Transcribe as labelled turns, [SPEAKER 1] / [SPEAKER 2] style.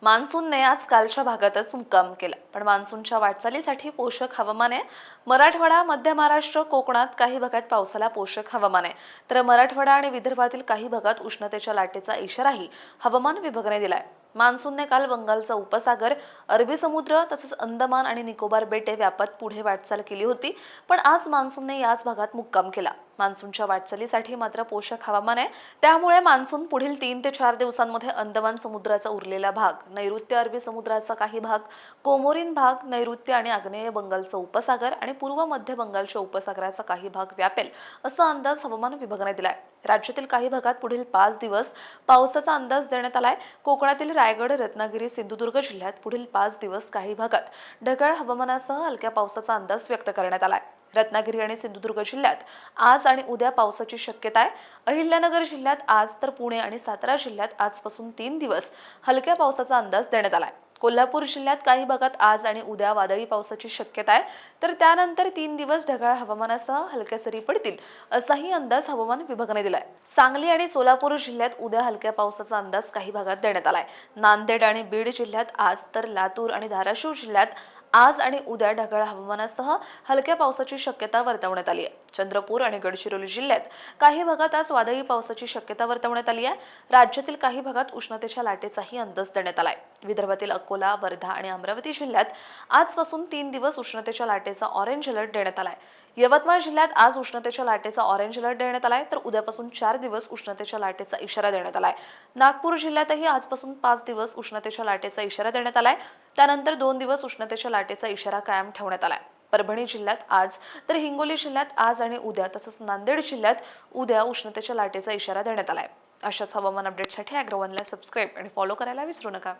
[SPEAKER 1] मान्सूनने आज कालच्या भागातच मुक्काम केला, पण मान्सूनच्या वाटचालीसाठी पोषक हवामान आहे. मराठवाडा, मध्य महाराष्ट्र, कोकणात काही भागात पावसाला पोषक हवामान आहे, तर मराठवाडा आणि विदर्भातील काही भागात उष्णतेच्या लाटेचा इशाराही हवामान विभागाने दिलाय. मान्सूनने काल बंगालचा उपसागर, अरबी समुद्र तसंच अंदमान आणि निकोबार बेटे व्यापत पुढे वाटचाल केली होती, पण आज मान्सूनने याच भागात मुक्काम केला. मान्सूनच्या वाटचालीसाठी मात्र पोषक हवामान आहे, त्यामुळे मान्सून पुढील 3 ते 4 दिवसांमध्ये अंदमान समुद्राचा उरलेला भाग, नैऋत्य अरबी समुद्राचा काही भाग, कोमोरिन भाग, नैऋत्य आणि आग्नेय बंगालचा उपसागर आणि पूर्व मध्य बंगालच्या उपसागराचा काही भाग व्यापेल, असा अंदाज हवामान विभागाने दिलाय. राज्यातील काही भागात पुढील 5 दिवस पावसाचा अंदाज देण्यात आलाय. कोकणातील रायगड, रत्नागिरी, सिंधुदुर्ग जिल्ह्यात पुढील 5 दिवस काही भागात ढगाळ हवामानासह हलक्या पावसाचा अंदाज व्यक्त करण्यात आलाय. रत्नागिरी आणि सिंधुदुर्ग जिल्ह्यात आज आणि उद्या पावसाची शक्यता आहे. अहिल्यानगर जिल्ह्यात आज, तर पुणे आणि सातारा जिल्ह्यात आजपासून 3 दिवस हलक्या पावसाचा अंदाज देण्यात आलाय. कोल्हापूर जिल्ह्यात काही भागात आज आणि उद्या वादळी पावसाची शक्यता आहे, तर त्यानंतर 3 दिवस ढगाळ हवामानासह हलक्या सरी पडतील, असाही अंदाज हवामान विभागाने दिलाय. सांगली आणि सोलापूर जिल्ह्यात उद्या हलक्या पावसाचा अंदाज काही भागात देण्यात आलाय. नांदेड आणि बीड जिल्ह्यात आज, तर लातूर आणि धाराशिव जिल्ह्यात आज आणि उद्या ढगाळ हवामानासह हलक्या पावसाची शक्यता वर्तवण्यात आली आहे. चंद्रपूर आणि गडचिरोली जिल्ह्यात काही भागात आज वादळी पावसाची शक्यता वर्तवण्यात आली आहे. राज्यातील काही भागात उष्णतेच्या लाटेचाही अंदाज देण्यात आलाय. विदर्भातील अकोला, वर्धा आणि अमरावती जिल्ह्यात आजपासून 3 दिवस उष्णतेच्या लाटेचा ऑरेंज अलर्ट देण्यात आलाय. यवतमाळ जिल्ह्यात आज उष्णतेच्या लाटेचा ऑरेंज अलर्ट देण्यात आलाय, तर उद्यापासून 4 दिवस उष्णतेच्या लाटेचा इशारा देण्यात आलाय. नागपूर जिल्ह्यातही आजपासून 5 दिवस उष्णतेच्या लाटेचा इशारा देण्यात आलाय. त्यानंतर 2 दिवस उष्णतेच्या लाटेचा इशारा कायम ठेवण्यात आलाय. परभणी जिल्ह्यात आज, तर हिंगोली जिल्ह्यात आज आणि उद्या तसंच नांदेड जिल्ह्यात उद्या उष्णतेच्या लाटेचा इशारा देण्यात आलाय. अशाच हवामान अपडेटसाठी अॅग्रो वनला सबस्क्राईब आणि फॉलो करायला विसरू नका.